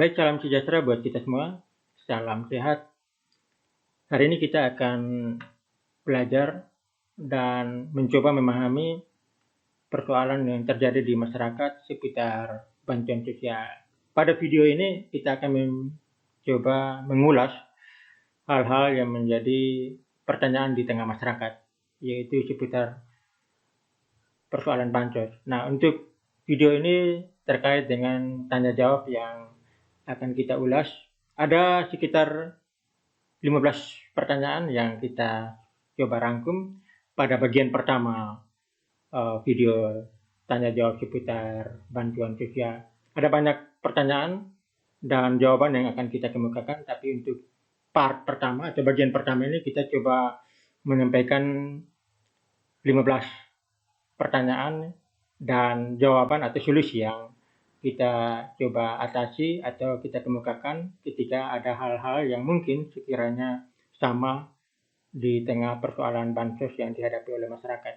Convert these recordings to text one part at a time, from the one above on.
Baik, salam sejahtera buat kita semua. Salam sehat. Hari ini kita akan belajar dan mencoba memahami persoalan yang terjadi di masyarakat seputar bantuan sosial. Pada video ini kita akan mencoba mengulas hal-hal yang menjadi pertanyaan di tengah masyarakat, yaitu seputar persoalan bansos. Nah, untuk video ini terkait dengan tanya jawab yang akan kita ulas. Ada sekitar 15 pertanyaan yang kita coba rangkum pada bagian pertama video tanya jawab seputar bantuan sosial. Ada banyak pertanyaan dan jawaban yang akan kita kemukakan, tapi untuk part pertama atau bagian pertama ini kita coba menyampaikan 15 pertanyaan dan jawaban atau solusi yang kita coba atasi atau kita kemukakan ketika ada hal-hal yang mungkin sekiranya sama di tengah persoalan bansos yang dihadapi oleh masyarakat.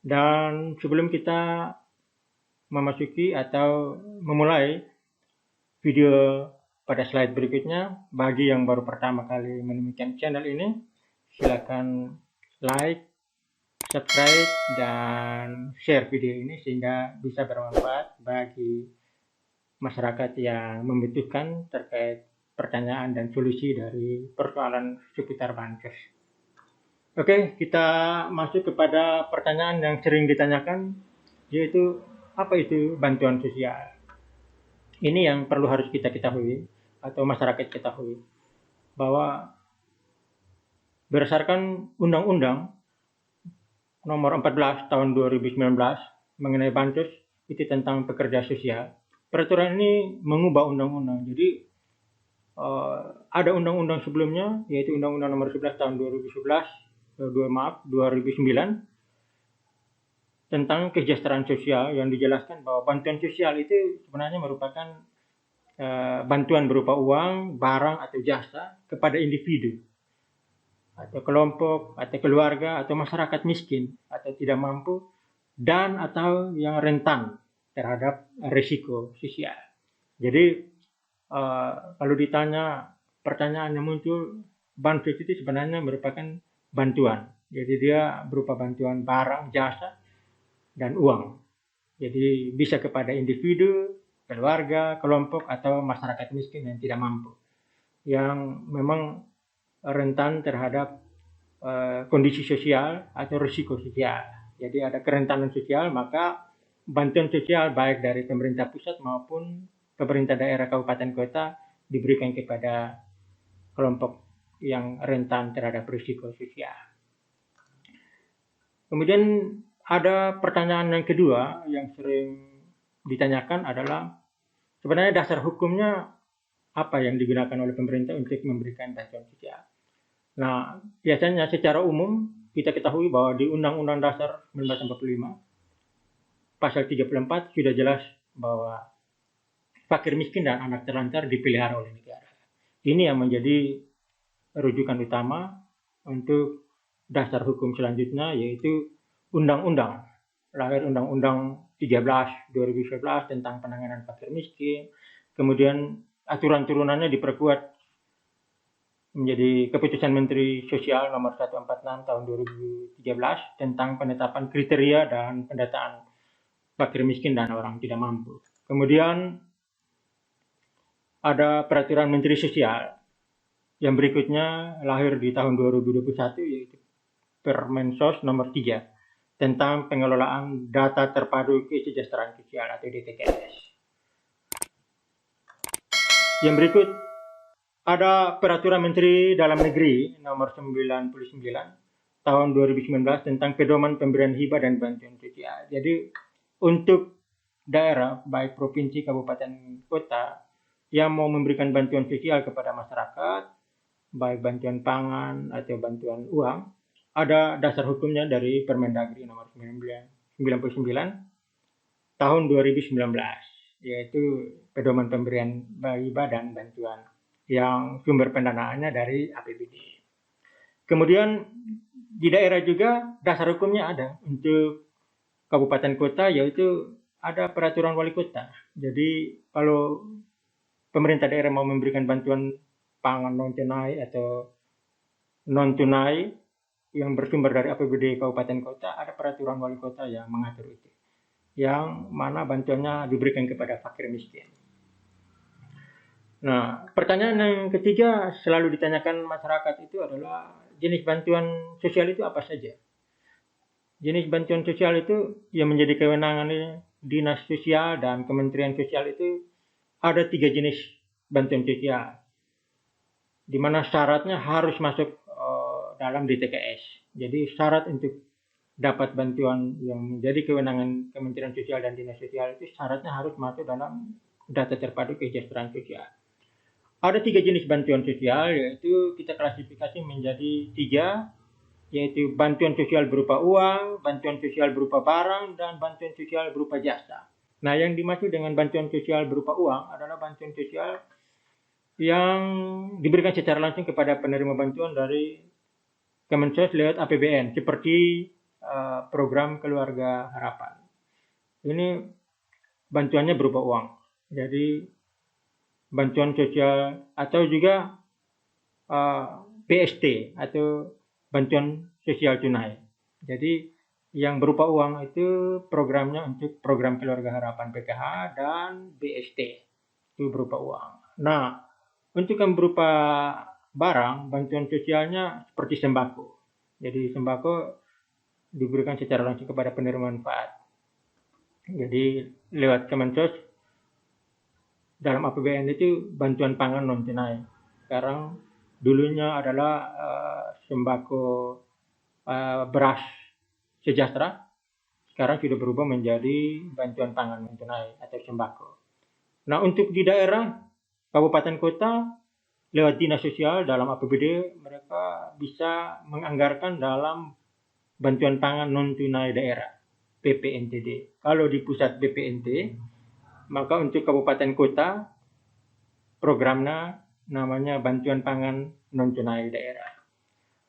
Dan sebelum kita memasuki atau memulai video pada slide berikutnya, bagi yang baru pertama kali menemukan channel ini, silakan like, subscribe, dan share video ini sehingga bisa bermanfaat bagi masyarakat yang membutuhkan terkait pertanyaan dan solusi dari persoalan seputar bansos. Oke, kita masuk kepada pertanyaan yang sering ditanyakan, yaitu apa itu bantuan sosial? Ini yang perlu harus kita ketahui atau masyarakat ketahui, bahwa berdasarkan Undang-Undang Nomor 14 Tahun 2019 mengenai bansos itu tentang pekerja sosial. Peraturan ini mengubah undang-undang. Jadi ada undang-undang sebelumnya, yaitu Undang-Undang Nomor 11 Tahun 2009 tentang kesejahteraan sosial, yang dijelaskan bahwa bantuan sosial itu sebenarnya merupakan bantuan berupa uang, barang, atau jasa kepada individu atau kelompok atau keluarga atau masyarakat miskin atau tidak mampu dan atau yang rentan terhadap risiko sosial. Jadi kalau ditanya pertanyaan yang muncul, bansos itu sebenarnya merupakan bantuan. Jadi dia berupa bantuan barang, jasa, dan uang. Jadi bisa kepada individu, keluarga, kelompok, atau masyarakat miskin yang tidak mampu, yang memang rentan terhadap kondisi sosial atau risiko sosial. Jadi ada kerentanan sosial, maka bantuan sosial baik dari pemerintah pusat maupun pemerintah daerah, kabupaten, kota diberikan kepada kelompok yang rentan terhadap risiko sosial. Kemudian ada pertanyaan yang kedua yang sering ditanyakan adalah sebenarnya dasar hukumnya apa yang digunakan oleh pemerintah untuk memberikan bantuan sosial. Nah, biasanya secara umum kita ketahui bahwa di Undang-Undang Dasar 1945 pasal 34 sudah jelas bahwa fakir miskin dan anak terlantar dipelihara oleh negara. Ini yang menjadi rujukan utama untuk dasar hukum selanjutnya, yaitu Undang-Undang lahir Undang-Undang 13 2011 tentang penanganan fakir miskin. Kemudian aturan turunannya diperkuat menjadi Keputusan Menteri Sosial Nomor 146 Tahun 2013 tentang penetapan kriteria dan pendataan fakir miskin dan orang tidak mampu. Kemudian ada Peraturan Menteri Sosial yang berikutnya lahir di tahun 2021, yaitu Permensos Nomor 3 tentang pengelolaan data terpadu kesejahteraan sosial atau DTKS. Yang berikut ada Peraturan Menteri Dalam Negeri Nomor 99 Tahun 2019 tentang pedoman pemberian hibah dan bantuan sosial. Jadi untuk daerah, baik provinsi, kabupaten, kota, yang mau memberikan bantuan sosial kepada masyarakat, baik bantuan pangan atau bantuan uang, ada dasar hukumnya dari Permendagri Nomor 99 Tahun 2019, yaitu pedoman pemberian hibah dan bantuan yang sumber pendanaannya dari APBD. Kemudian di daerah juga dasar hukumnya ada untuk kabupaten kota, yaitu ada peraturan wali kota. Jadi kalau pemerintah daerah mau memberikan bantuan pangan non tunai atau non tunai yang bersumber dari APBD kabupaten kota, ada peraturan wali kota yang mengatur itu, yang mana bantuannya diberikan kepada fakir miskin. Nah, pertanyaan yang ketiga selalu ditanyakan masyarakat itu adalah jenis bantuan sosial itu apa saja? Jenis bantuan sosial itu yang menjadi kewenangan Dinas Sosial dan Kementerian Sosial itu ada 3 jenis bantuan sosial, di mana syaratnya harus masuk dalam DTKS. Jadi syarat untuk dapat bantuan yang menjadi kewenangan Kementerian Sosial dan Dinas Sosial itu syaratnya harus masuk dalam data terpadu kesejahteraan sosial. Ada 3 jenis bantuan sosial, yaitu kita klasifikasi menjadi 3, yaitu bantuan sosial berupa uang, bantuan sosial berupa barang, dan bantuan sosial berupa jasa. Nah, yang dimaksud dengan bantuan sosial berupa uang adalah bantuan sosial yang diberikan secara langsung kepada penerima bantuan dari Kemensos lewat APBN, seperti program Keluarga Harapan. Ini bantuannya berupa uang. Jadi bantuan sosial atau juga BST atau bantuan sosial tunai. Jadi yang berupa uang itu programnya untuk program Keluarga Harapan PKH dan BST itu berupa uang. Nah, untuk yang berupa barang, bantuan sosialnya seperti sembako. Jadi sembako diberikan secara langsung kepada penerima manfaat. Jadi lewat Kemensos dalam APBN itu bantuan pangan non tunai. Sekarang dulunya adalah sembako beras sejahtera, sekarang sudah berubah menjadi bantuan pangan non tunai atau sembako. Nah, untuk di daerah kabupaten kota lewat dinas sosial dalam APBD mereka bisa menganggarkan dalam bantuan pangan non tunai daerah BPNTD. Kalau di pusat BPNT, maka untuk kabupaten kota programnya namanya bantuan pangan non tunai daerah.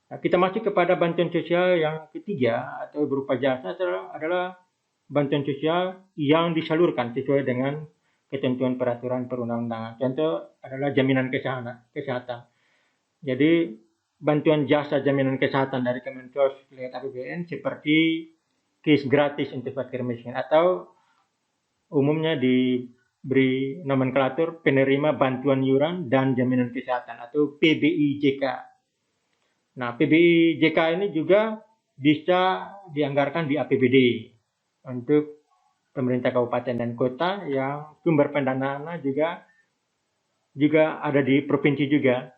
Nah, kita masuk kepada bantuan sosial yang ketiga atau berupa jasa adalah bantuan sosial yang disalurkan sesuai dengan ketentuan peraturan perundang-undangan. Contoh adalah jaminan kesehatan. Jadi bantuan jasa jaminan kesehatan dari Kemensos lewat APBN seperti kis gratis untuk fakir miskin atau umumnya diberi nomenklatur penerima bantuan iuran dan jaminan kesehatan atau PBIJK. Nah, PBIJK ini juga bisa dianggarkan di APBD untuk pemerintah kabupaten dan kota yang sumber pendanaannya juga ada di provinsi juga,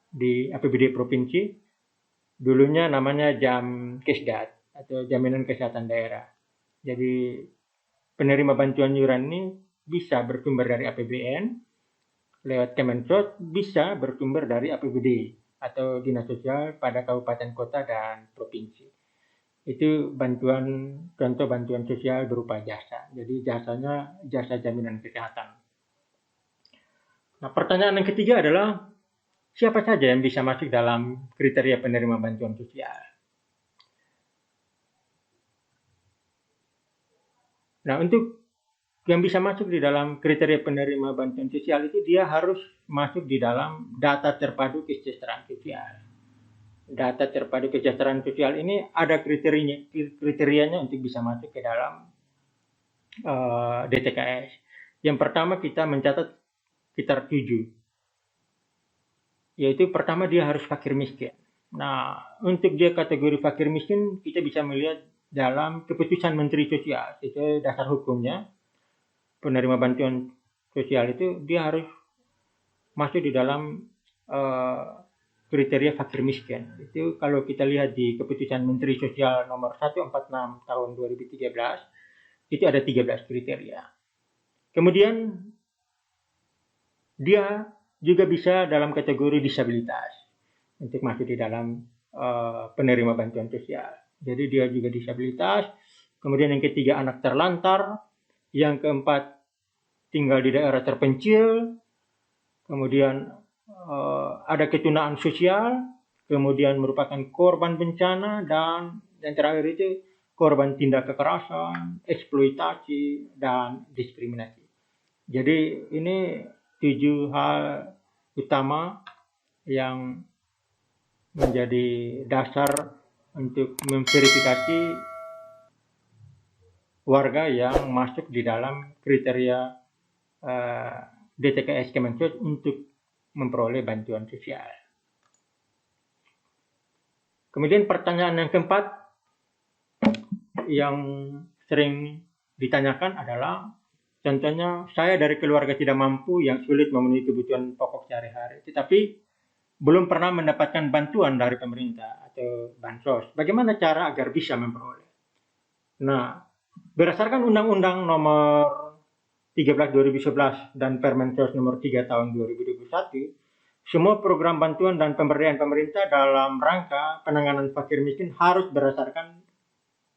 di APBD provinsi. Dulunya namanya Jamkesdat atau Jaminan Kesehatan Daerah. Jadi penerima bantuan iuran ini bisa bersumber dari APBN, lewat Kemensos bisa bersumber dari APBD atau Dinas Sosial pada kabupaten kota dan provinsi. Itu contoh bantuan sosial berupa jasa. Jadi jasanya jasa jaminan kesehatan. Nah, pertanyaan yang ketiga adalah siapa saja yang bisa masuk dalam kriteria penerima bantuan sosial? Nah, untuk yang bisa masuk di dalam kriteria penerima bantuan sosial itu dia harus masuk di dalam data terpadu kesejahteraan sosial. Data terpadu kesejahteraan sosial ini ada kriterianya untuk bisa masuk ke dalam DTKS. Yang pertama kita mencatat sekitar 7. Yaitu pertama dia harus fakir miskin. Nah, untuk dia kategori fakir miskin kita bisa melihat dalam keputusan Menteri Sosial sesuai dasar hukumnya. Penerima bantuan sosial itu dia harus masuk di dalam kriteria fakir miskin. Itu kalau kita lihat di keputusan Menteri Sosial nomor 146 tahun 2013, itu ada 13 kriteria. Kemudian dia juga bisa dalam kategori disabilitas untuk masuk di dalam penerima bantuan sosial. Jadi dia juga disabilitas. Kemudian yang ketiga anak terlantar, yang keempat tinggal di daerah terpencil, kemudian ada ketunaan sosial, kemudian merupakan korban bencana, dan yang terakhir itu korban tindak kekerasan, eksploitasi, dan diskriminasi. Jadi ini 7 hal utama yang menjadi dasar untuk memverifikasi warga yang masuk di dalam kriteria DTKS Kemensos untuk memperoleh bantuan sosial. Kemudian pertanyaan yang keempat yang sering ditanyakan adalah, contohnya saya dari keluarga tidak mampu yang sulit memenuhi kebutuhan pokok sehari-hari, tetapi belum pernah mendapatkan bantuan dari pemerintah atau bansos. Bagaimana cara agar bisa memperoleh? Nah, berdasarkan Undang-Undang Nomor 13 2011 dan Permensos Nomor 3 Tahun 2021, semua program bantuan dan pemberdayaan pemerintah dalam rangka penanganan fakir miskin harus berdasarkan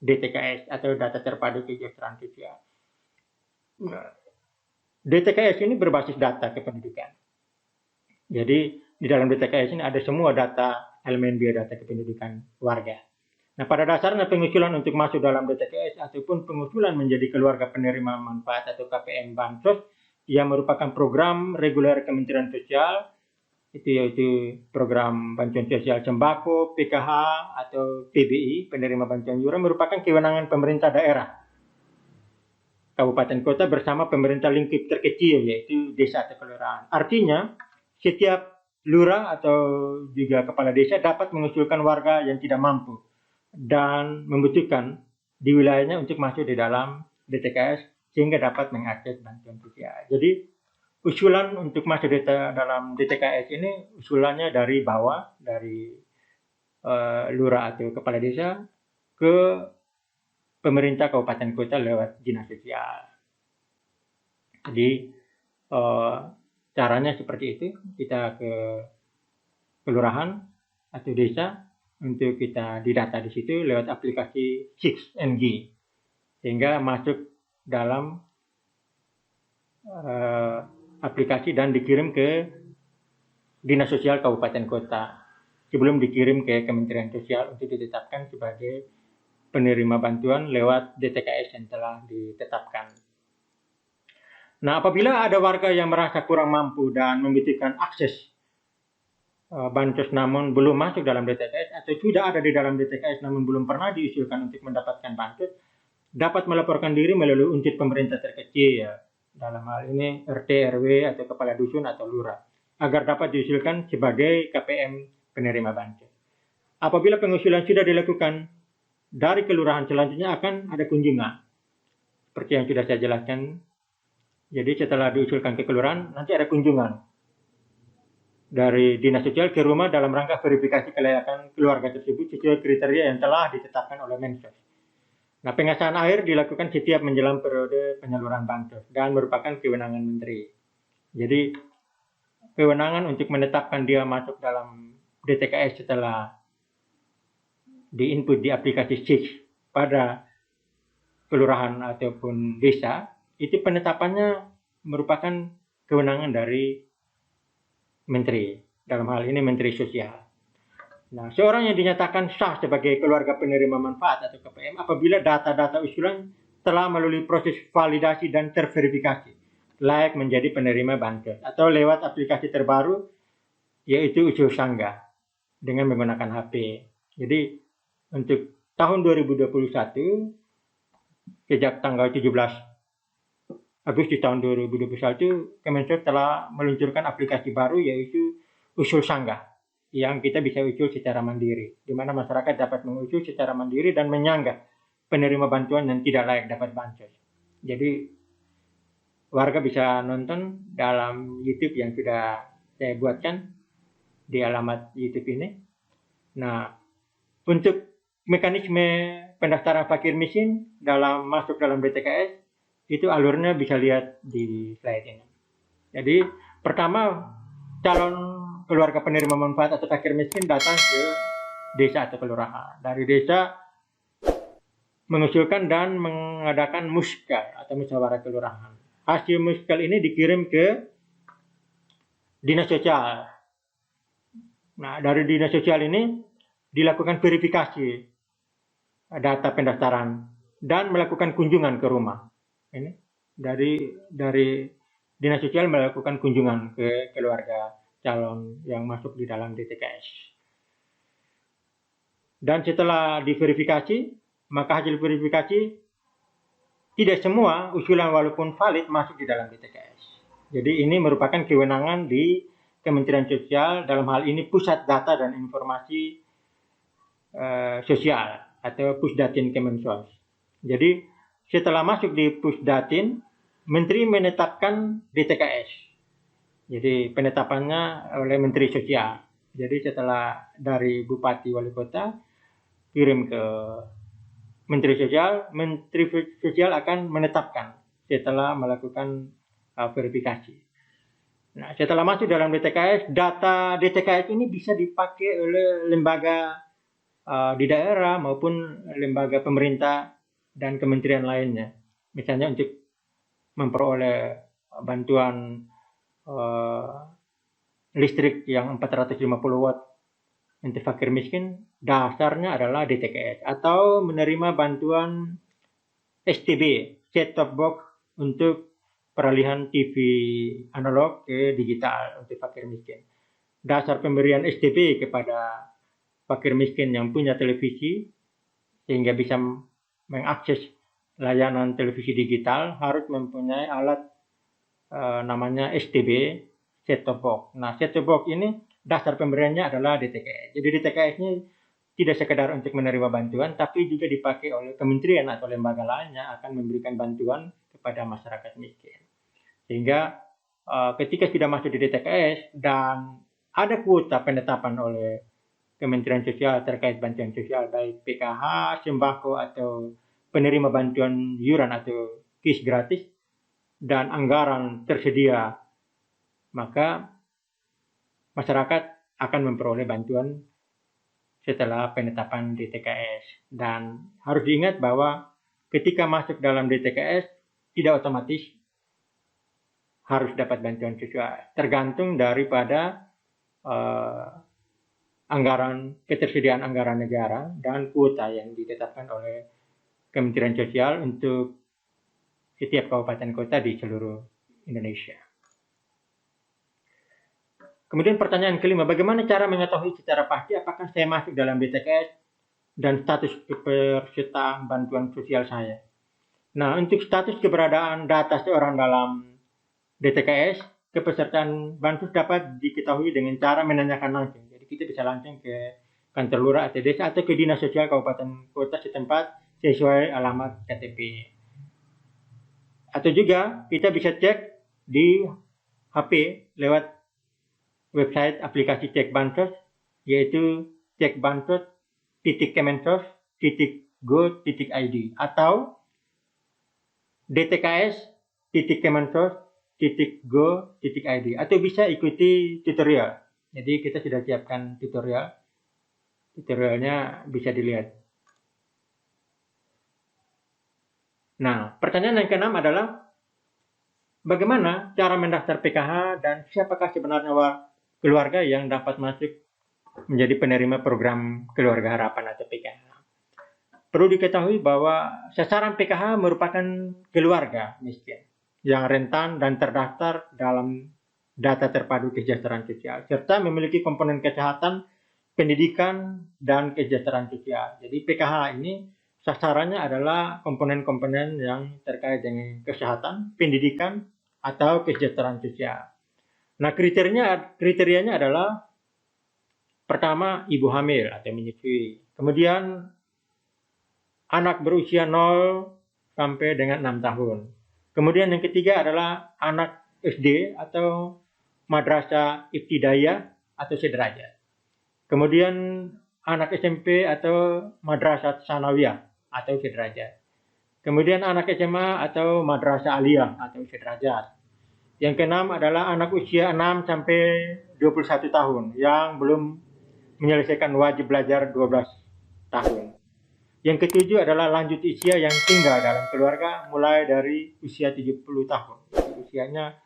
DTKS atau Data Terpadu Kesejahteraan Sosial. Nah, DTKS ini berbasis data kependudukan. Jadi di dalam DTKS ini ada semua data elemen biodata kependudukan warga. Nah, pada dasarnya pengusulan untuk masuk dalam DTKS ataupun pengusulan menjadi keluarga penerima manfaat atau KPM Bansos yang merupakan program reguler Kementerian Sosial, itu yaitu program bantuan sosial sembako, PKH atau PBI, penerima bantuan iuran, merupakan kewenangan pemerintah daerah, kabupaten kota bersama pemerintah lingkup terkecil yaitu desa atau kelurahan. Artinya, setiap lurah atau juga kepala desa dapat mengusulkan warga yang tidak mampu dan membutuhkan di wilayahnya untuk masuk di dalam DTKS sehingga dapat mengakses bantuan sosial. Jadi usulan untuk masuk dalam DTKS ini usulannya dari bawah, dari lurah atau kepala desa ke pemerintah kabupaten kota lewat dinas sosial. Jadi caranya seperti itu, kita ke kelurahan atau desa untuk kita didata di situ lewat aplikasi 6NG sehingga masuk dalam aplikasi dan dikirim ke dinas sosial kabupaten kota sebelum dikirim ke Kementerian Sosial untuk ditetapkan sebagai penerima bantuan lewat DTKS yang telah ditetapkan. Nah, apabila ada warga yang merasa kurang mampu dan membutuhkan akses bansos namun belum masuk dalam DTKS atau sudah ada di dalam DTKS namun belum pernah diusulkan untuk mendapatkan bansos, dapat melaporkan diri melalui unit pemerintah terkecil, ya, dalam hal ini RT, RW atau kepala dusun atau lurah, agar dapat diusulkan sebagai KPM penerima bansos. Apabila pengusulan sudah dilakukan, dari kelurahan selanjutnya akan ada kunjungan, seperti yang sudah saya jelaskan. Jadi setelah diusulkan ke kelurahan, nanti ada kunjungan dari dinas sosial ke rumah dalam rangka verifikasi kelayakan keluarga tersebut sesuai kriteria yang telah ditetapkan oleh Mensos. Nah, pengesahan akhir dilakukan setiap menjelang periode penyaluran bansos dan merupakan kewenangan menteri. Jadi kewenangan untuk menetapkan dia masuk dalam DTKS setelah diinput di aplikasi SIS pada kelurahan ataupun desa, itu penetapannya merupakan kewenangan dari menteri, dalam hal ini Menteri Sosial. Nah, seorang yang dinyatakan sah sebagai keluarga penerima manfaat atau KPM apabila data-data usulan telah melalui proses validasi dan terverifikasi layak menjadi penerima bansos atau lewat aplikasi terbaru yaitu Usul Sanggah dengan menggunakan HP. Jadi untuk tahun 2021 sejak tanggal 17 Agustus tahun 2021, Kemensos telah meluncurkan aplikasi baru yaitu Usul Sanggah yang kita bisa usul secara mandiri, di mana masyarakat dapat mengusul secara mandiri dan menyanggah penerima bantuan yang tidak layak dapat bansos. Jadi warga bisa nonton dalam YouTube yang sudah saya buatkan di alamat YouTube ini. Nah, untuk mekanisme pendaftaran fakir miskin dalam masuk dalam DTKS itu alurnya bisa lihat di slide ini. Jadi pertama, calon keluarga penerima manfaat atau fakir miskin datang ke desa atau kelurahan. Dari desa mengusulkan dan mengadakan muskal atau musyawarah kelurahan. Hasil muskal ini dikirim ke dinas sosial. Nah, dari dinas sosial ini dilakukan verifikasi data pendaftaran dan melakukan kunjungan ke rumah. Ini dari Dinas Sosial melakukan kunjungan ke keluarga calon yang masuk di dalam DTKS. Dan setelah diverifikasi, maka hasil verifikasi tidak semua usulan walaupun valid masuk di dalam DTKS. Jadi ini merupakan kewenangan di Kementerian Sosial, dalam hal ini Pusat Data dan Informasi Sosial atau Pusdatin Kemensos. Jadi setelah masuk di Pusdatin, Menteri menetapkan DTKS. Jadi penetapannya oleh Menteri Sosial. Jadi setelah dari Bupati Wali Kota kirim ke Menteri Sosial akan menetapkan setelah melakukan verifikasi. Nah, setelah masuk dalam DTKS, data DTKS ini bisa dipakai oleh lembaga di daerah maupun lembaga pemerintah dan kementerian lainnya. Misalnya untuk memperoleh bantuan listrik yang 450 watt untuk fakir miskin, dasarnya adalah DTKS. Atau menerima bantuan STB, set top box untuk peralihan TV analog ke digital untuk fakir miskin. Dasar pemberian STB kepada fakir miskin yang punya televisi sehingga bisa mengakses layanan televisi digital harus mempunyai alat namanya STB, set top box. Nah, set top box ini dasar pemberiannya adalah DTKS. Jadi DTKS ini tidak sekedar untuk menerima bantuan, tapi juga dipakai oleh kementerian atau lembaga lainnya akan memberikan bantuan kepada masyarakat miskin. Sehingga ketika sudah masuk di DTKS dan ada kuota penetapan oleh Kementerian Sosial terkait bantuan sosial baik PKH, sembako atau penerima bantuan iuran atau KIS gratis dan anggaran tersedia, maka masyarakat akan memperoleh bantuan setelah penetapan DTKS. Dan harus diingat bahwa ketika masuk dalam DTKS tidak otomatis harus dapat bantuan sosial, tergantung daripada ketersediaan anggaran negara dan kuota yang ditetapkan oleh Kementerian Sosial untuk setiap kabupaten kota di seluruh Indonesia. Kemudian pertanyaan kelima, bagaimana cara mengetahui secara pasti apakah saya masuk dalam DTKS dan status kepesertaan bantuan sosial saya? Nah, untuk status keberadaan data seorang dalam DTKS, kepesertaan bansos dapat diketahui dengan cara menanyakan langsung. Jadi kita bisa langsung ke kantor lurah atau desa atau ke dinas sosial kabupaten kota setempat sesuai alamat KTP. Atau juga kita bisa cek di HP lewat website aplikasi cek bansos, yaitu cekbansos.kemensos.go.id atau dtks.kemensos.go.id atau bisa ikuti tutorial. Jadi kita sudah siapkan tutorialnya bisa dilihat. Nah, pertanyaan yang keenam adalah bagaimana cara mendaftar PKH dan siapakah sebenarnya keluarga yang dapat masuk menjadi penerima program Keluarga Harapan atau PKH. Perlu diketahui bahwa sasaran PKH merupakan keluarga miskin yang rentan dan terdaftar dalam data terpadu kesejahteraan sosial serta memiliki komponen kesehatan, pendidikan, dan kesejahteraan sosial. Jadi PKH ini sasarannya adalah komponen-komponen yang terkait dengan kesehatan, pendidikan, atau kesejahteraan sosial. Nah, kriterianya adalah pertama, ibu hamil atau menyusui. Kemudian, anak berusia 0 sampai dengan 6 tahun. Kemudian yang ketiga adalah anak SD atau madrasah ibtidaiyah atau sederajat. Kemudian anak SMP atau madrasah sanawiyah atau sederajat. Kemudian anak SMA atau madrasah aliyah atau sederajat. Yang keenam adalah anak usia 6 sampai 21 tahun yang belum menyelesaikan wajib belajar 12 tahun. Yang ketujuh adalah lanjut usia yang tinggal dalam keluarga mulai dari usia 70 tahun. Usianya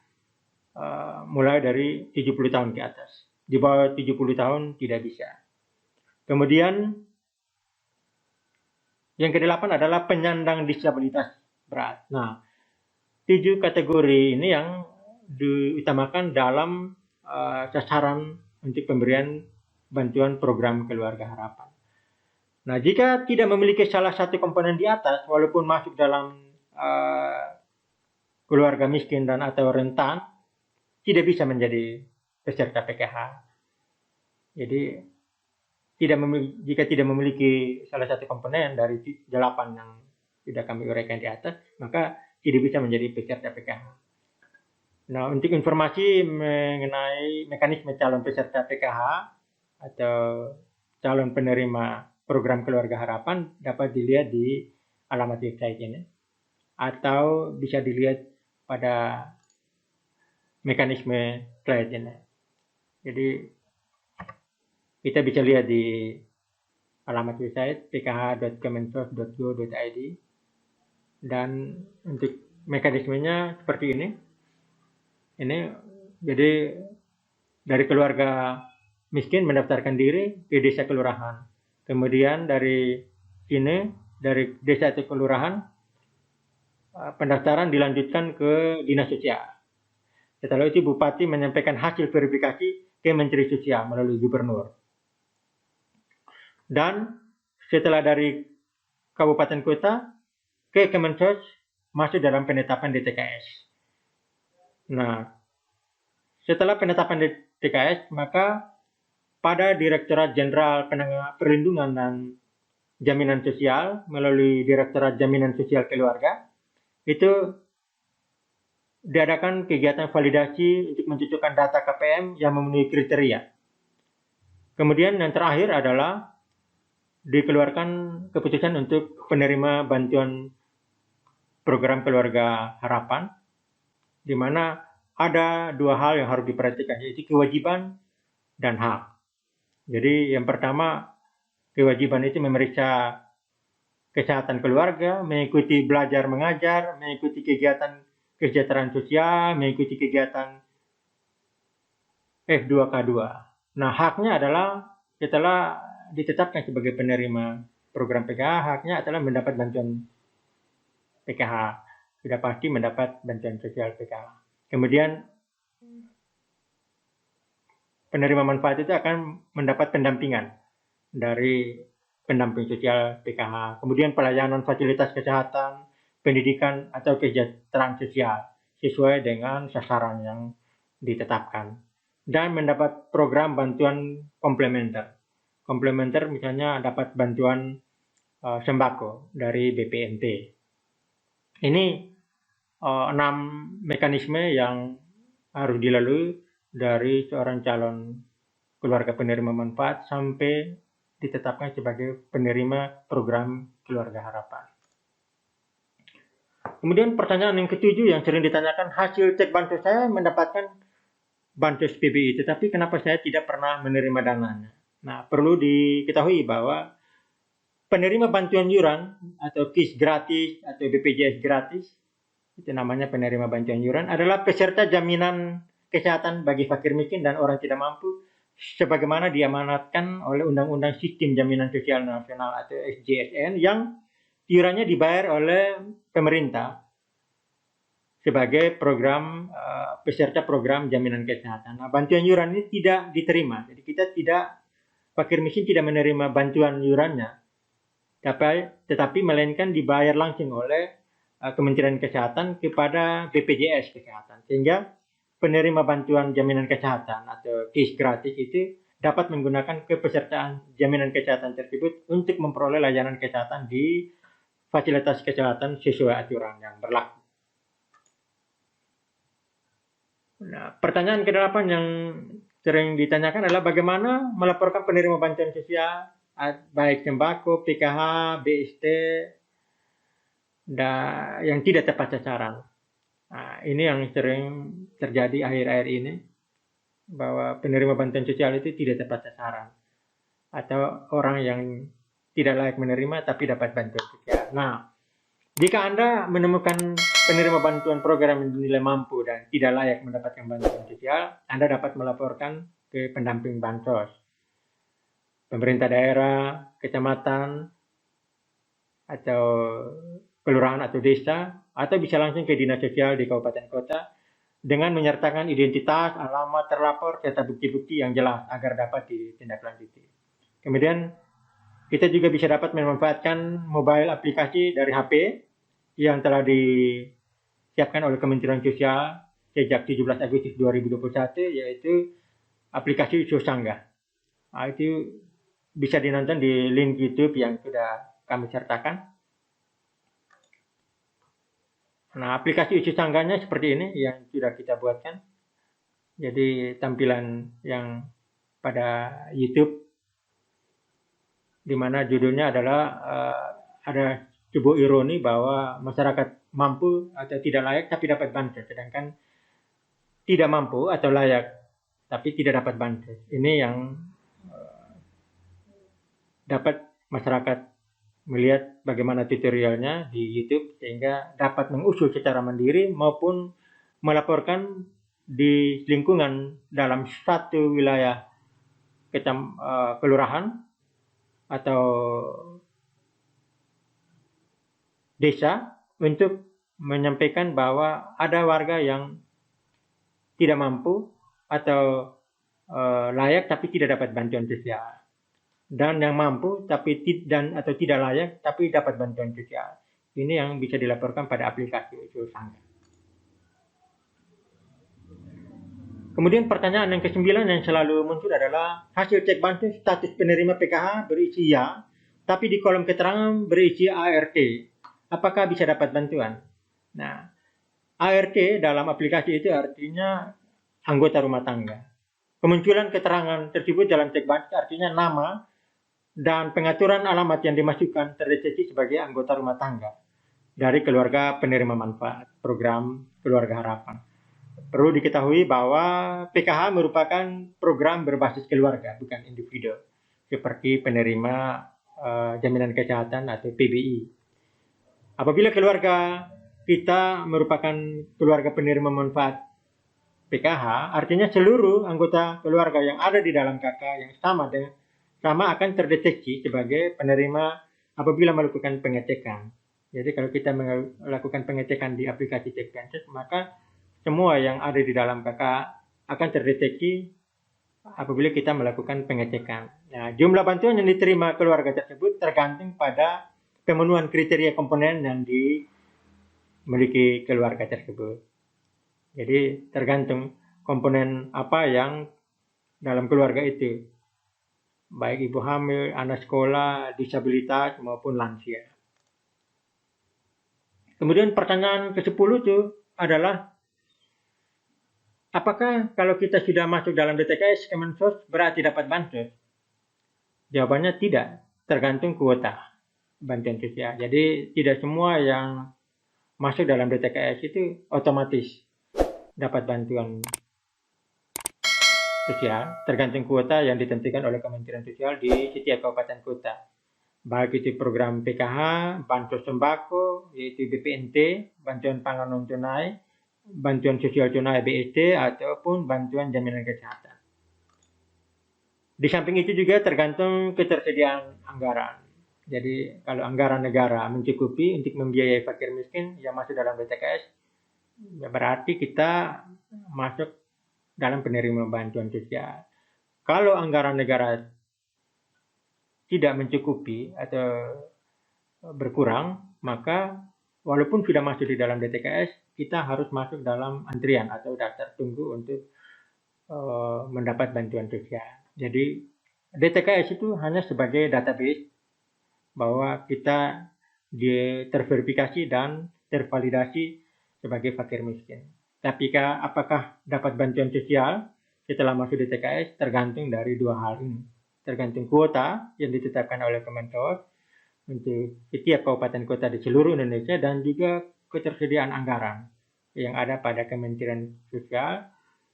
mulai dari 70 tahun ke atas. Di bawah 70 tahun tidak bisa. Kemudian yang kedelapan adalah penyandang disabilitas berat. Nah, 7 kategori ini yang diutamakan dalam sasaran untuk pemberian bantuan program keluarga harapan. Nah, jika tidak memiliki salah satu komponen di atas, walaupun masuk dalam keluarga miskin dan atau rentan, tidak bisa menjadi peserta PKH. Jadi, jika tidak memiliki salah satu komponen dari 8 yang sudah kami uraikan di atas, maka tidak bisa menjadi peserta PKH. Nah, untuk informasi mengenai mekanisme calon peserta PKH atau calon penerima program keluarga harapan dapat dilihat di alamat website ini, atau bisa dilihat pada mekanisme slide ini. Jadi kita bisa lihat di alamat website pkh.kemensos.go.id, dan untuk mekanismenya seperti ini. Jadi dari keluarga miskin mendaftarkan diri ke desa kelurahan. Kemudian dari sini, dari desa atau kelurahan, pendaftaran dilanjutkan ke dinas sosial. Setelah itu bupati menyampaikan hasil verifikasi ke Menteri Sosial melalui gubernur. Dan setelah dari kabupaten kota ke Kemensos masuk dalam penetapan DTKS. Nah, setelah penetapan DTKS, maka pada Direktorat Jenderal Perlindungan dan Jaminan Sosial melalui Direktorat Jaminan Sosial Keluarga itu diadakan kegiatan validasi untuk mencocokkan data KPM yang memenuhi kriteria. Kemudian yang terakhir adalah dikeluarkan keputusan untuk penerima bantuan program keluarga harapan, di mana ada 2 hal yang harus diperhatikan, yaitu kewajiban dan hak. Jadi yang pertama, kewajiban itu memeriksa kesehatan keluarga, mengikuti belajar mengajar, mengikuti kegiatan kesejahteraan sosial, mengikuti kegiatan F2K2. Nah, haknya adalah setelah ditetapkan sebagai penerima program PKH, haknya adalah mendapat bantuan PKH. Sudah pasti mendapat bantuan sosial PKH. Kemudian penerima manfaat itu akan mendapat pendampingan dari pendamping sosial PKH. Kemudian pelayanan fasilitas kesehatan, pendidikan atau kesejahteraan sosial sesuai dengan sasaran yang ditetapkan. Dan mendapat program bantuan komplementer. Komplementer misalnya dapat bantuan sembako dari BPNT. Ini 6 mekanisme yang harus dilalui dari seorang calon keluarga penerima manfaat sampai ditetapkan sebagai penerima program keluarga harapan. Kemudian pertanyaan yang ketujuh yang sering ditanyakan, hasil cek bansos saya mendapatkan bansos PBI, tetapi kenapa saya tidak pernah menerima dananya? Nah, perlu diketahui bahwa penerima bantuan iuran atau KIS gratis atau BPJS gratis, itu namanya penerima bantuan iuran, adalah peserta jaminan kesehatan bagi fakir miskin dan orang tidak mampu sebagaimana diamanatkan oleh Undang-Undang Sistem Jaminan Sosial Nasional atau SJSN yang iurannya dibayar oleh pemerintah sebagai program peserta program jaminan kesehatan. Nah, bantuan iuran ini tidak diterima. Jadi fakir miskin tidak menerima bantuan iurannya, tetapi melainkan dibayar langsung oleh Kementerian Kesehatan kepada BPJS Kesehatan. Sehingga penerima bantuan jaminan kesehatan atau KIS gratis itu dapat menggunakan kepesertaan jaminan kesehatan tersebut untuk memperoleh layanan kesehatan di fasilitas kesehatan sesuai aturan yang berlaku. Nah, pertanyaan ke-8 yang sering ditanyakan adalah bagaimana melaporkan penerima bantuan sosial baik sembako, PKH, BST, yang tidak tepat sasaran. Nah, ini yang sering terjadi akhir-akhir ini, bahwa penerima bantuan sosial itu tidak tepat sasaran atau orang yang tidak layak menerima tapi dapat bantuan sosial. Nah, jika Anda menemukan penerima bantuan program yang dinilai mampu dan tidak layak mendapatkan bantuan sosial, Anda dapat melaporkan ke pendamping bansos, pemerintah daerah, kecamatan, atau kelurahan atau desa, atau bisa langsung ke dinas sosial di kabupaten kota dengan menyertakan identitas, alamat terlapor, serta bukti-bukti yang jelas agar dapat ditindaklanjuti. Kemudian kita juga bisa dapat memanfaatkan mobile aplikasi dari HP yang telah disiapkan oleh Kementerian Sosial sejak 17 Agustus 2021, yaitu aplikasi Sosangga. Nah, itu bisa dinonton di link YouTube yang sudah kami sertakan. Nah, aplikasi Sosangganya seperti ini yang sudah kita buatkan. Jadi tampilan yang pada YouTube, di mana judulnya adalah ada sebuah ironi bahwa masyarakat mampu atau tidak layak tapi dapat bansos, sedangkan tidak mampu atau layak tapi tidak dapat bansos. Ini yang dapat masyarakat melihat bagaimana tutorialnya di YouTube sehingga dapat mengusul secara mandiri maupun melaporkan di lingkungan dalam satu wilayah kelurahan atau desa untuk menyampaikan bahwa ada warga yang tidak mampu atau layak tapi tidak dapat bantuan sosial, dan yang mampu tapi atau tidak layak tapi dapat bantuan sosial. Ini yang bisa dilaporkan pada aplikasi Sosangga. Kemudian pertanyaan yang ke-9 yang selalu muncul adalah hasil cek bansos status penerima PKH berisi ya, tapi di kolom keterangan berisi ART. Apakah bisa dapat bantuan? Nah, ART dalam aplikasi itu artinya anggota rumah tangga. Kemunculan keterangan tersebut dalam cek bansos artinya nama dan pengaturan alamat yang dimasukkan terdeteksi sebagai anggota rumah tangga dari keluarga penerima manfaat program Keluarga Harapan. Perlu diketahui bahwa PKH merupakan program berbasis keluarga, bukan individu, seperti penerima jaminan kesehatan atau PBI. Apabila keluarga kita merupakan keluarga penerima manfaat PKH, artinya seluruh anggota keluarga yang ada di dalam KK yang sama akan terdeteksi sebagai penerima apabila melakukan pengecekan. Jadi kalau kita melakukan pengecekan di aplikasi cek bansos, maka semua yang ada di dalam KK akan terdeteksi apabila kita melakukan pengecekan. Nah, jumlah bantuan yang diterima keluarga tersebut tergantung pada pemenuhan kriteria komponen yang dimiliki keluarga tersebut. Jadi tergantung komponen apa yang dalam keluarga itu, baik ibu hamil, anak sekolah, disabilitas maupun lansia. Kemudian pertanyaan ke-10 itu adalah, apakah kalau kita sudah masuk dalam DTKS Kemensos berarti dapat bansos? Jawabannya tidak, tergantung kuota bantuan sosial. Jadi tidak semua yang masuk dalam DTKS itu otomatis dapat bantuan sosial, tergantung kuota yang ditentukan oleh Kementerian Sosial di setiap kabupaten kota. Baik itu program PKH, bansos sembako, yaitu BPNT, bantuan pangan non tunai, bantuan sosial tunai BST, ataupun bantuan jaminan kesehatan. Di samping itu juga tergantung ketersediaan anggaran. Jadi kalau anggaran negara mencukupi untuk membiayai fakir miskin yang masuk dalam DTKS, berarti kita masuk dalam penerima bantuan sosial. Kalau anggaran negara tidak mencukupi atau berkurang, maka walaupun sudah masuk di dalam DTKS, kita harus masuk dalam antrian atau daftar tunggu untuk mendapat bantuan sosial. Jadi DTKS itu hanya sebagai database bahwa kita terverifikasi dan tervalidasi sebagai fakir miskin. Tapi apakah dapat bantuan sosial setelah masuk DTKS tergantung dari dua hal ini. Tergantung kuota yang ditetapkan oleh Kemensos untuk setiap kabupaten kota di seluruh Indonesia dan juga ketersediaan anggaran yang ada pada Kementerian Sosial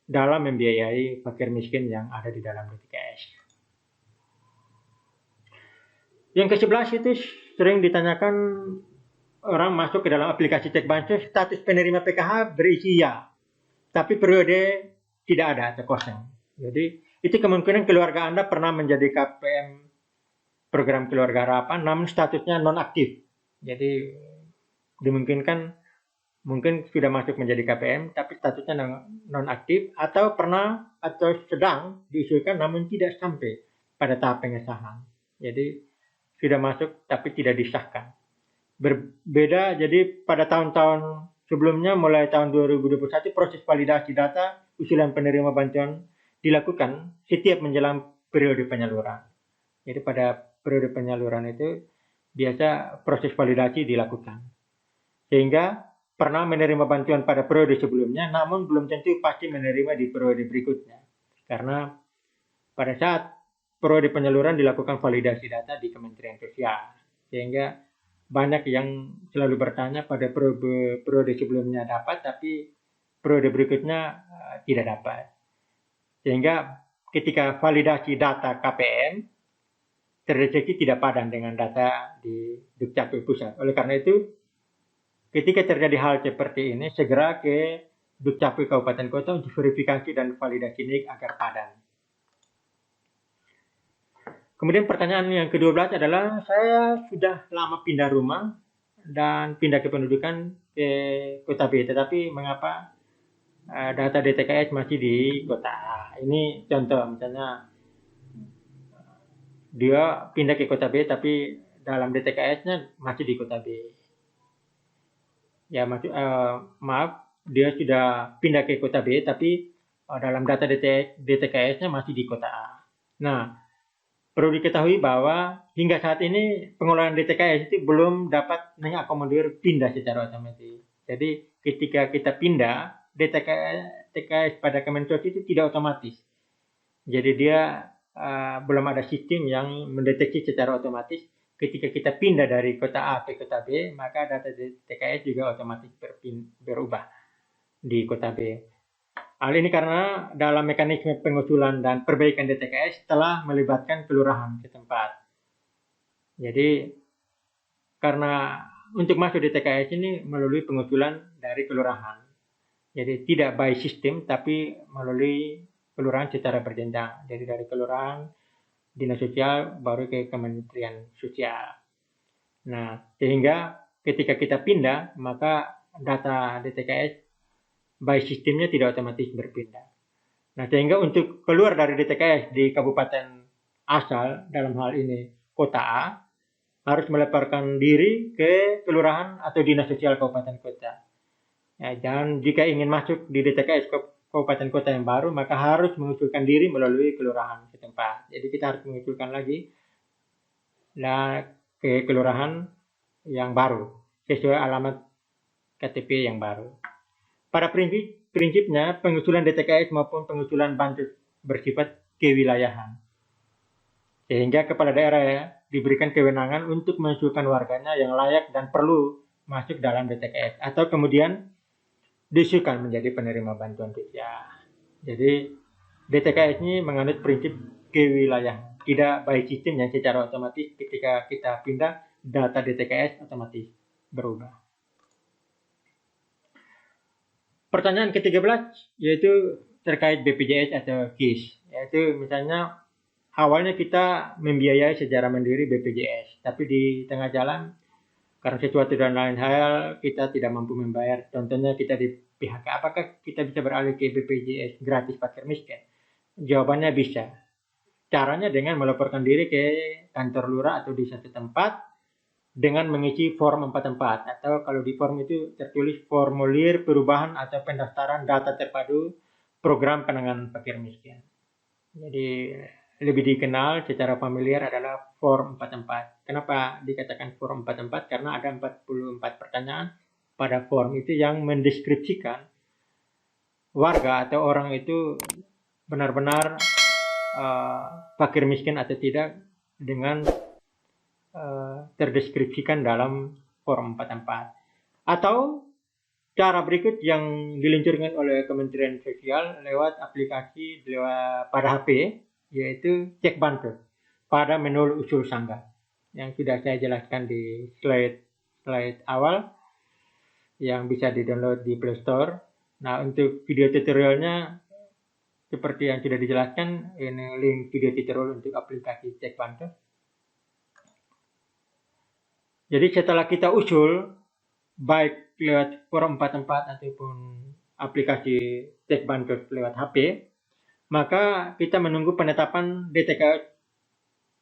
dalam membiayai fakir miskin yang ada di dalam DTKS. Yang ke-11 itu sering ditanyakan orang masuk ke dalam aplikasi cek bansos, status penerima PKH berisi ya, tapi periode tidak ada atau kosong. Jadi itu kemungkinan keluarga Anda pernah menjadi KPM program Keluarga Harapan, namun statusnya non aktif. Jadi dimungkinkan mungkin sudah masuk menjadi KPM tapi statusnya nonaktif, atau pernah atau sedang diusulkan namun tidak sampai pada tahap pengesahan. Jadi sudah masuk tapi tidak disahkan. Berbeda, jadi pada tahun-tahun sebelumnya, mulai tahun 2021, proses validasi data usulan penerima bantuan dilakukan setiap menjelang periode penyaluran. Jadi pada periode penyaluran itu biasa proses validasi dilakukan. Sehingga pernah menerima bantuan pada periode sebelumnya, namun belum tentu pasti menerima di periode berikutnya. Karena pada saat periode penyaluran dilakukan validasi data di Kementerian Sosial. Sehingga banyak yang selalu bertanya pada periode sebelumnya dapat, tapi periode berikutnya tidak dapat. Sehingga ketika validasi data KPM, terdeteksi tidak padan dengan data di Dukcapil Pusat. Oleh karena itu, ketika terjadi hal seperti ini, segera ke Dukcapil Kabupaten Kota untuk verifikasi dan validasi NIK agar padan. Kemudian pertanyaan yang ke-12 adalah, saya sudah lama pindah rumah dan pindah kependudukan ke Kota B, tetapi mengapa data DTKS masih di Kota A? Ini contoh, misalnya dia pindah ke Kota B tapi dalam DTKS-nya masih di Kota B. Ya, maaf, dia sudah pindah ke Kota B tapi dalam data DTKS-nya masih di Kota A. Nah, perlu diketahui bahwa hingga saat ini pengelolaan DTKS itu belum dapat mengakomodir pindah secara otomatis. Jadi ketika kita pindah, DTKS pada Kemensos itu tidak otomatis. Jadi dia belum ada sistem yang mendeteksi secara otomatis. Ketika kita pindah dari kota A ke kota B, maka data DTKS juga otomatis berubah di kota B. Hal ini karena dalam mekanisme pengusulan dan perbaikan DTKS telah melibatkan kelurahan setempat. Jadi karena untuk masuk DTKS ini melalui pengusulan dari kelurahan. Jadi tidak by sistem tapi melalui kelurahan secara berjenjang. Jadi dari kelurahan, dinas sosial, baru ke Kementerian Sosial. Nah, sehingga ketika kita pindah, maka data DTKS by sistemnya tidak otomatis berpindah. Nah, sehingga untuk keluar dari DTKS di kabupaten asal, dalam hal ini kota A, harus melaporkan diri ke kelurahan atau dinas sosial kabupaten kota. Ya, dan jika ingin masuk di DTKS kabupaten kota yang baru, maka harus mengusulkan diri melalui kelurahan setempat. Jadi kita harus mengusulkan lagi ke kelurahan yang baru sesuai alamat KTP yang baru. Pada prinsipnya, pengusulan DTKS maupun pengusulan bansos bersifat kewilayahan. Sehingga kepala daerah diberikan kewenangan untuk mengusulkan warganya yang layak dan perlu masuk dalam DTKS. Atau kemudian diusulkan menjadi penerima bantuan sosial. Jadi DTKS ini menganut prinsip kewilayahan. Tidak by sistem yang secara otomatis ketika kita pindah, data DTKS otomatis berubah. Pertanyaan ke-13 yaitu terkait BPJS atau KIS. Yaitu misalnya awalnya kita membiayai secara mandiri BPJS, tapi di tengah jalan karena sesuatu dan lain hal kita tidak mampu membayar. Contohnya kita di PHK, apakah kita bisa beralih ke BPJS gratis fakir miskin? Jawabannya bisa. Caranya dengan melaporkan diri ke kantor lurah atau di satu tempat dengan mengisi form 44, atau kalau di form itu tertulis formulir perubahan atau pendaftaran data terpadu program penanganan fakir miskin. Jadi lebih dikenal secara familiar adalah form 44. Kenapa dikatakan form 44? Karena ada 44 pertanyaan pada form itu yang mendeskripsikan warga atau orang itu benar-benar fakir miskin atau tidak dengan terdeskripsikan dalam form 44. Atau cara berikut yang diluncurkan oleh Kementerian Sosial lewat aplikasi pada HP, yaitu Cek Bantu pada menu usul sanggah yang sudah saya jelaskan di slide awal yang bisa di-download di Play Store. Nah, untuk video tutorialnya seperti yang sudah dijelaskan, ini link video tutorial untuk aplikasi Cek Bantu. Jadi setelah kita usul baik lewat forum 44 ataupun aplikasi cek bansos lewat HP, maka kita menunggu penetapan DTKS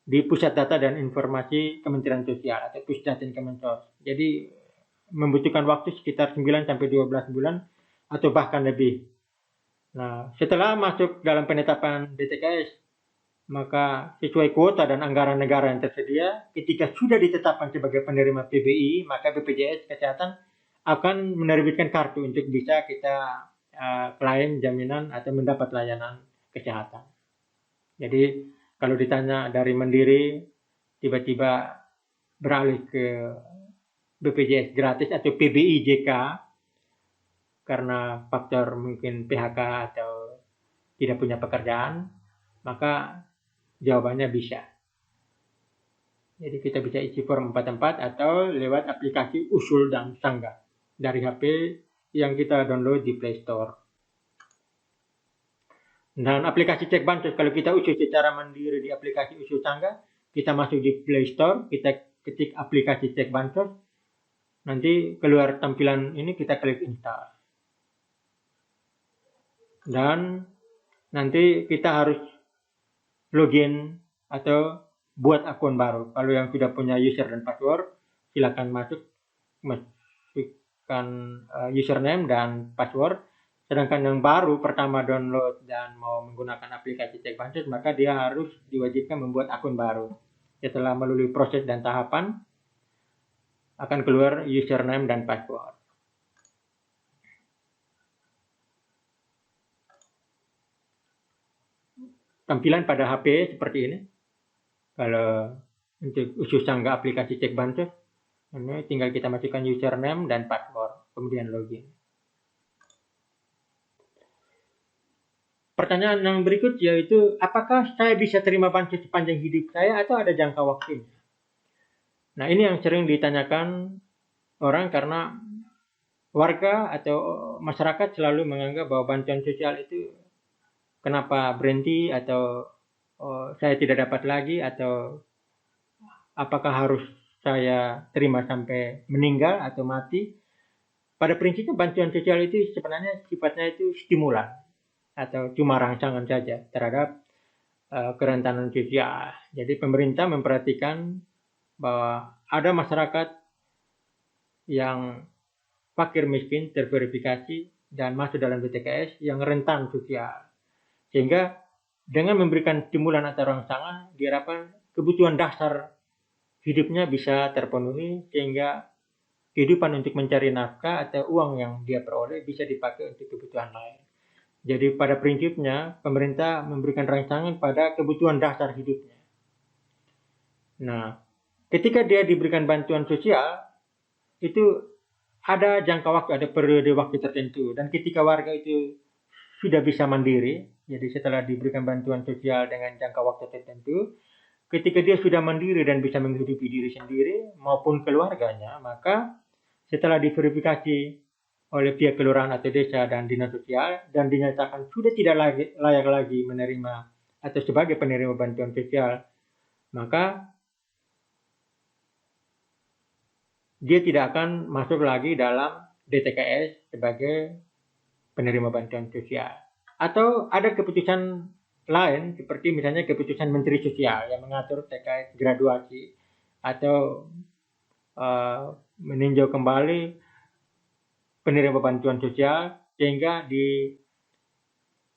di Pusat Data dan Informasi Kementerian Sosial atau Pusdatin Kemensos. Jadi membutuhkan waktu sekitar 9 sampai 12 bulan atau bahkan lebih. Nah, setelah masuk dalam penetapan DTKS, maka sesuai kuota dan anggaran negara yang tersedia, ketika sudah ditetapkan sebagai penerima PBI, maka BPJS Kesehatan akan menerbitkan kartu untuk bisa kita klaim jaminan atau mendapat layanan kesehatan. Jadi kalau ditanya dari Mandiri tiba-tiba beralih ke BPJS gratis atau PBI JK karena faktor mungkin PHK atau tidak punya pekerjaan, maka jawabannya bisa. Jadi kita bisa isi form 44 atau lewat aplikasi Usul dan Sangga dari HP yang kita download di Play Store. Dan aplikasi cek bansos kalau kita usul secara mandiri di aplikasi Usul Sangga, kita masuk di Play Store, kita ketik aplikasi cek bansos, nanti keluar tampilan ini, kita klik install. Dan nanti kita harus login atau buat akun baru. Kalau yang sudah punya user dan password, silakan masukkan username dan password. Sedangkan yang baru pertama download dan mau menggunakan aplikasi cek bansos, maka dia harus diwajibkan membuat akun baru. Setelah melalui proses dan tahapan, akan keluar username dan password. Tampilan pada HP seperti ini. Kalau untuk Usul Sangga aplikasi cek bansos, ini tinggal kita masukkan username dan password, kemudian login. Pertanyaan yang berikut yaitu, apakah saya bisa terima bansos sepanjang hidup saya atau ada jangka waktunya? Nah, ini yang sering ditanyakan orang karena warga atau masyarakat selalu menganggap bahwa bantuan sosial itu kenapa berhenti atau saya tidak dapat lagi, atau apakah harus saya terima sampai meninggal atau mati. Pada prinsipnya bantuan sosial itu sebenarnya sifatnya itu stimulan atau cuma rangsangan saja terhadap kerentanan sosial. Jadi pemerintah memperhatikan bahwa ada masyarakat yang fakir miskin terverifikasi dan masuk dalam BTKS yang rentan sosial. Sehingga dengan memberikan stimulan atau rangsangan, diharapkan kebutuhan dasar hidupnya bisa terpenuhi, sehingga kehidupan untuk mencari nafkah atau uang yang dia peroleh bisa dipakai untuk kebutuhan lain. Jadi pada prinsipnya pemerintah memberikan rangsangan pada kebutuhan dasar hidupnya. Nah, ketika dia diberikan bantuan sosial, itu ada jangka waktu, ada periode waktu tertentu. Dan ketika warga itu sudah bisa mandiri, jadi setelah diberikan bantuan sosial dengan jangka waktu tertentu, ketika dia sudah mandiri dan bisa menghidupi diri sendiri maupun keluarganya, maka setelah diverifikasi oleh pihak kelurahan atau desa dan dinas sosial dan dinyatakan sudah tidak layak lagi menerima atau sebagai penerima bantuan sosial, maka dia tidak akan masuk lagi dalam DTKS sebagai penerima bantuan sosial. Atau ada keputusan lain seperti misalnya keputusan Menteri Sosial yang mengatur terkait graduasi atau meninjau kembali penerima bantuan sosial sehingga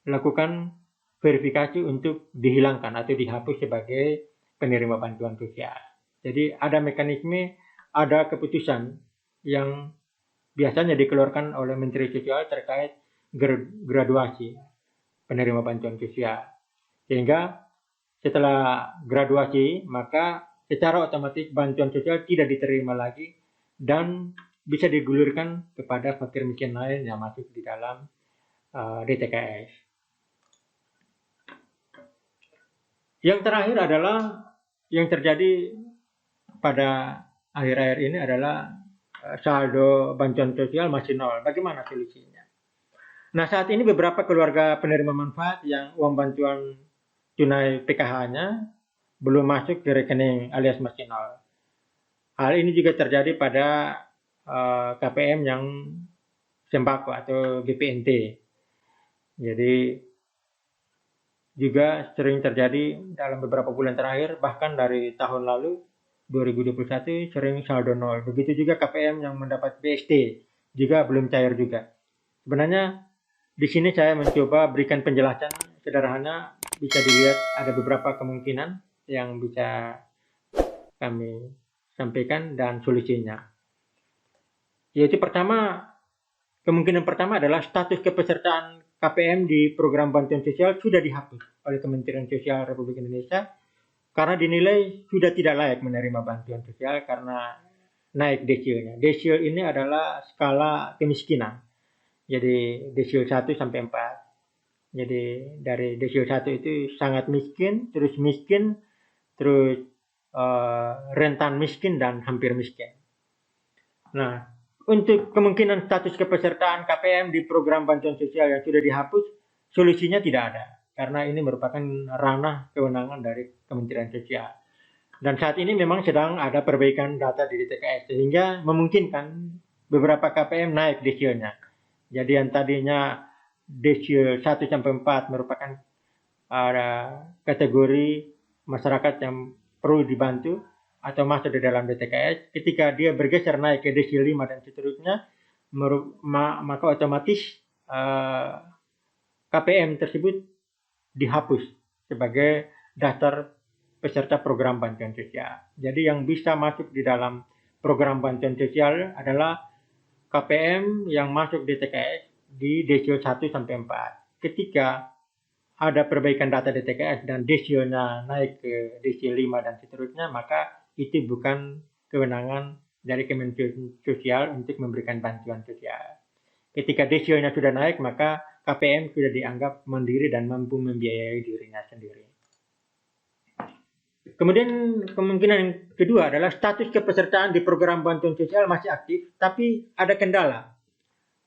dilakukan verifikasi untuk dihilangkan atau dihapus sebagai penerima bantuan sosial. Jadi ada mekanisme, ada keputusan yang biasanya dikeluarkan oleh Menteri Sosial terkait graduasi penerima bantuan sosial. Sehingga setelah graduasi, maka secara otomatis bantuan sosial tidak diterima lagi dan bisa digulirkan kepada fakir miskin lain yang masuk di dalam DTKS. Yang terakhir adalah yang terjadi pada akhir-akhir ini adalah saldo bantuan sosial masih nol. Bagaimana solusinya? Nah, saat ini beberapa keluarga penerima manfaat yang uang bantuan tunai PKH-nya belum masuk ke rekening alias masih nol. Hal ini juga terjadi pada KPM yang sembako atau GPNT. Jadi juga sering terjadi dalam beberapa bulan terakhir, bahkan dari tahun lalu 2021 sering saldo nol. Begitu juga KPM yang mendapat BST juga belum cair juga. Sebenarnya di sini saya mencoba berikan penjelasan sederhana, bisa dilihat ada beberapa kemungkinan yang bisa kami sampaikan dan solusinya. Yaitu kemungkinan pertama adalah status kepesertaan KPM di program bantuan sosial sudah dihapus oleh Kementerian Sosial Republik Indonesia karena dinilai sudah tidak layak menerima bantuan sosial karena naik desilnya. Desil ini adalah skala kemiskinan. Jadi desil 1 sampai 4. Jadi dari desil 1 itu sangat miskin, terus rentan miskin dan hampir miskin. Nah, untuk kemungkinan status kepesertaan KPM di program bantuan sosial yang sudah dihapus, solusinya tidak ada. Karena ini merupakan ranah kewenangan dari Kementerian Sosial. Dan saat ini memang sedang ada perbaikan data di DTKS, sehingga memungkinkan beberapa KPM naik desilnya. Jadi yang tadinya desil 1 sampai 4 merupakan kategori masyarakat yang perlu dibantu atau masuk di dalam DTKS, ketika dia bergeser naik ke desil 5 dan seterusnya, maka otomatis KPM tersebut dihapus sebagai daftar peserta program bantuan sosial. Jadi yang bisa masuk di dalam program bantuan sosial adalah KPM yang masuk DTKS di desil 1 sampai 4. Ketika ada perbaikan data DTKS dan desilnya naik ke desil 5 dan seterusnya, maka itu bukan kewenangan dari Kementerian Sosial untuk memberikan bantuan sosial. Ketika desilnya sudah naik, maka KPM sudah dianggap mandiri dan mampu membiayai dirinya sendiri. Kemudian kemungkinan yang kedua adalah status kepesertaan di program bantuan sosial masih aktif, tapi ada kendala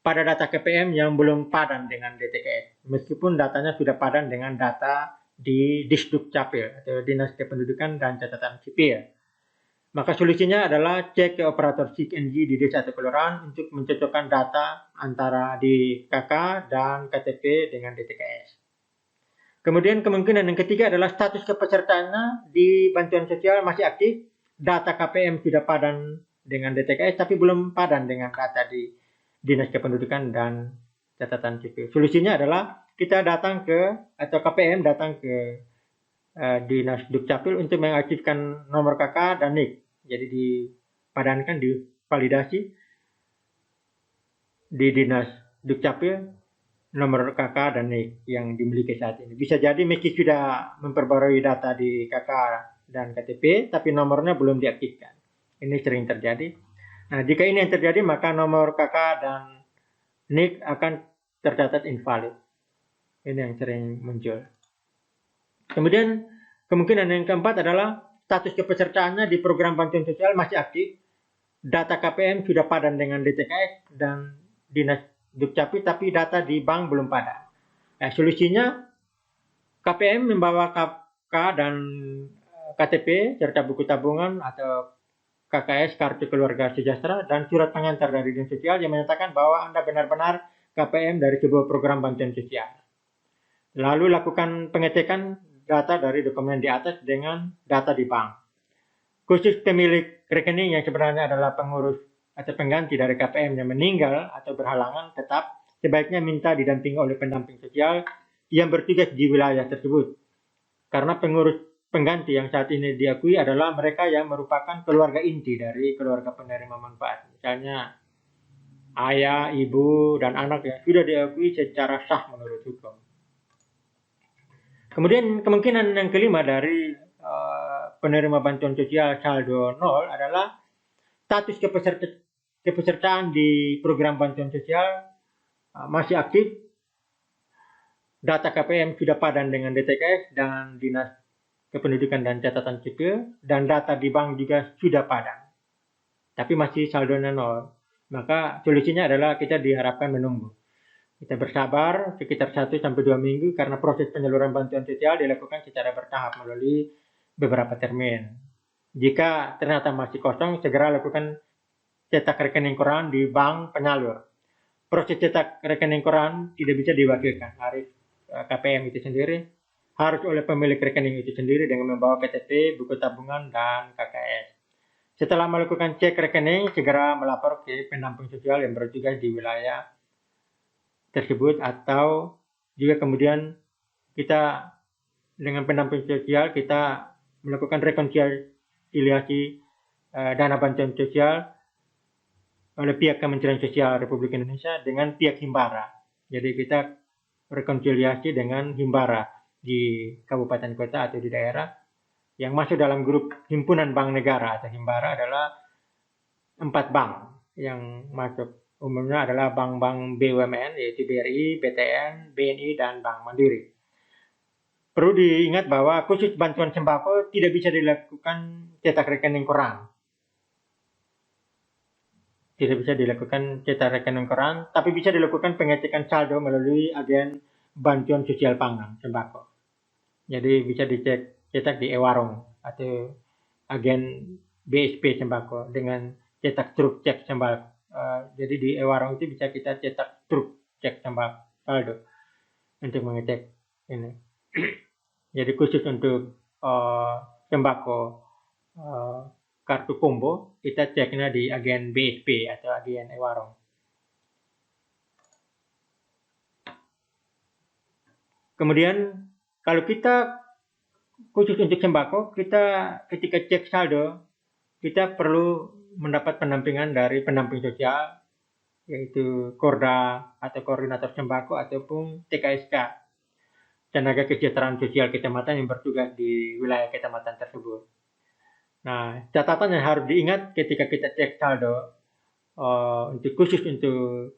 pada data KPM yang belum padan dengan DTKS, meskipun datanya sudah padan dengan data di Disdukcapil atau Dinas Kependudukan dan Catatan Sipil. Maka solusinya adalah cek ke operator SIG-NG di desa atau kelurahan untuk mencocokkan data antara di KK dan KTP dengan DTKS. Kemudian kemungkinan yang ketiga adalah status kepesertaannya di bantuan sosial masih aktif, data KPM sudah padan dengan DTKS tapi belum padan dengan data di Dinas Kependudukan dan Catatan Sipil. Solusinya adalah kita KPM datang ke Dinas Dukcapil untuk mengaktifkan nomor KK dan NIK. Jadi dipadankan, divalidasi di Dinas Dukcapil nomor KK dan NIK yang dimiliki saat ini. Bisa jadi meski sudah memperbarui data di KK dan KTP, tapi nomornya belum diaktifkan. Ini sering terjadi. Nah, jika ini yang terjadi, maka nomor KK dan NIK akan tercatat invalid. Ini yang sering muncul. Kemudian kemungkinan yang keempat adalah status kepesertaannya di program bantuan sosial masih aktif, data KPM sudah padan dengan DTKS dan Dinas Dukcapil, tapi data di bank belum padan. Nah, solusinya KPM membawa KK dan KTP serta buku tabungan atau KKS, kartu keluarga sejahtera, dan surat pengantar dari Dinas Sosial yang menyatakan bahwa Anda benar-benar KPM dari sebuah program bantuan sosial. Lalu lakukan pengecekan data dari dokumen di atas dengan data di bank. Khusus pemilik rekening yang sebenarnya adalah pengurus atau pengganti dari KPM yang meninggal atau berhalangan tetap, sebaiknya minta didampingi oleh pendamping sosial yang bertugas di wilayah tersebut. Karena pengurus pengganti yang saat ini diakui adalah mereka yang merupakan keluarga inti dari keluarga penerima manfaat. Misalnya ayah, ibu, dan anak yang sudah diakui secara sah menurut hukum. Kemudian kemungkinan yang kelima dari penerima bantuan sosial saldo nol adalah status kepesertaan di program bantuan sosial masih aktif, data KPM sudah padan dengan DTKS dan Dinas Kependudukan dan Catatan Sipil, dan data di bank juga sudah padan, tapi masih saldonya nol. Maka solusinya adalah kita diharapkan menunggu. Kita bersabar sekitar 1-2 minggu karena proses penyaluran bantuan sosial dilakukan secara bertahap melalui beberapa termin. Jika ternyata masih kosong, segera lakukan cetak rekening koran di bank penyalur. Proses cetak rekening koran tidak bisa diwakilkan. Harus KPM itu sendiri, harus oleh pemilik rekening itu sendiri dengan membawa KTP, buku tabungan, dan KKS. Setelah melakukan cek rekening, segera melapor ke pendamping sosial yang bertugas di wilayah tersebut, atau juga kemudian kita dengan pendamping sosial kita melakukan rekonsiliasi dana bantuan sosial oleh pihak Kementerian Sosial Republik Indonesia dengan pihak Himbara. Jadi kita rekonsiliasi dengan Himbara di kabupaten kota atau di daerah yang masuk dalam grup himpunan bank negara atau Himbara adalah 4 bank yang masuk. Umumnya adalah bank-bank BUMN yaitu BRI, BTN, BNI, dan Bank Mandiri. Perlu diingat bahwa khusus bantuan sembako tidak bisa dilakukan cetak rekening koran. Tidak bisa dilakukan cetak rekening koran, tapi bisa dilakukan pengecekan saldo melalui agen bantuan sosial pangan sembako. Jadi bisa dicetak di e-warung atau agen BSP sembako dengan cetak truk cek sembako. Jadi di e-warung itu bisa kita cetak truk cek sembako saldo untuk mengecek ini. Jadi khusus untuk sembako kartu combo, kita ceknya di agen BSP atau agen e-warung. Kemudian kalau kita khusus untuk sembako, kita ketika cek saldo, kita perlu mendapat pendampingan dari pendamping sosial, yaitu Korda atau Koordinator Sembako ataupun TKSK, Tenaga Kesejahteraan Sosial Kecamatan yang bertugas di wilayah kecamatan tersebut. Nah, catatan yang harus diingat ketika kita cek saldo khusus untuk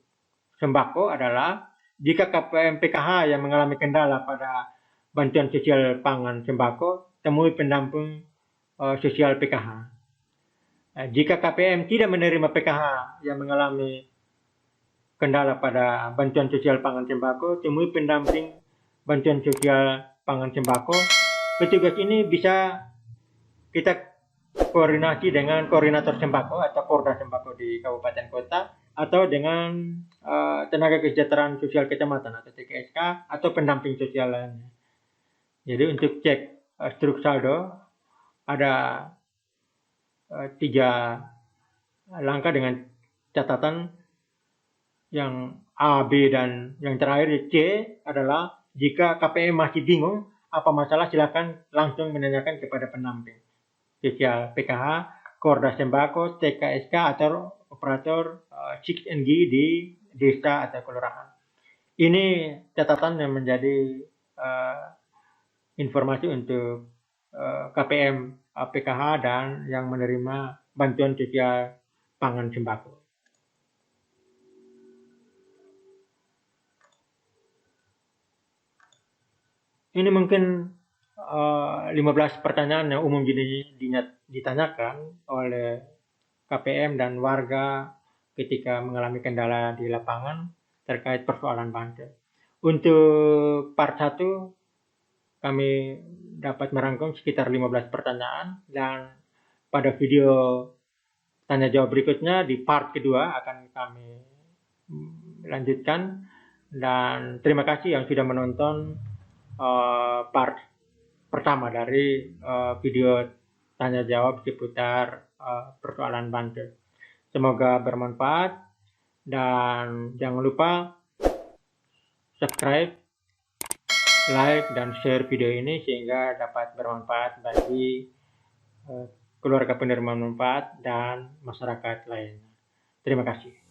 sembako adalah jika KPM PKH yang mengalami kendala pada bantuan sosial pangan sembako, temui pendamping sosial PKH. Jika KPM tidak menerima PKH yang mengalami kendala pada bantuan sosial pangan sembako, temui pendamping bantuan sosial pangan sembako. Petugas ini bisa kita koordinasi dengan koordinator sembako atau Korda sembako di kabupaten kota, atau dengan tenaga kesejahteraan sosial kecamatan atau TKSK atau pendamping sosial lainnya. Jadi untuk cek struk saldo ada 3 langkah dengan catatan yang A, B, dan yang terakhir C adalah jika KPM masih bingung apa masalah, silakan langsung menanyakan kepada pendamping sosial PKH, Korda Sembako, TKSK atau operator 6NG di desa atau kelurahan. Ini catatan yang menjadi informasi untuk KPM PKH dan yang menerima bantuan sosial pangan sembako. Ini mungkin 15 pertanyaan yang umum ditanyakan oleh KPM dan warga ketika mengalami kendala di lapangan terkait persoalan bantuan. Untuk part 1 kami dapat merangkum sekitar 15 pertanyaan, dan pada video tanya jawab berikutnya di part kedua akan kami lanjutkan. Dan terima kasih yang sudah menonton part pertama dari video tanya jawab seputar persoalan bantuan. Semoga bermanfaat, dan jangan lupa subscribe, like, dan share video ini sehingga dapat bermanfaat bagi keluarga penerima manfaat dan masyarakat lainnya. Terima kasih.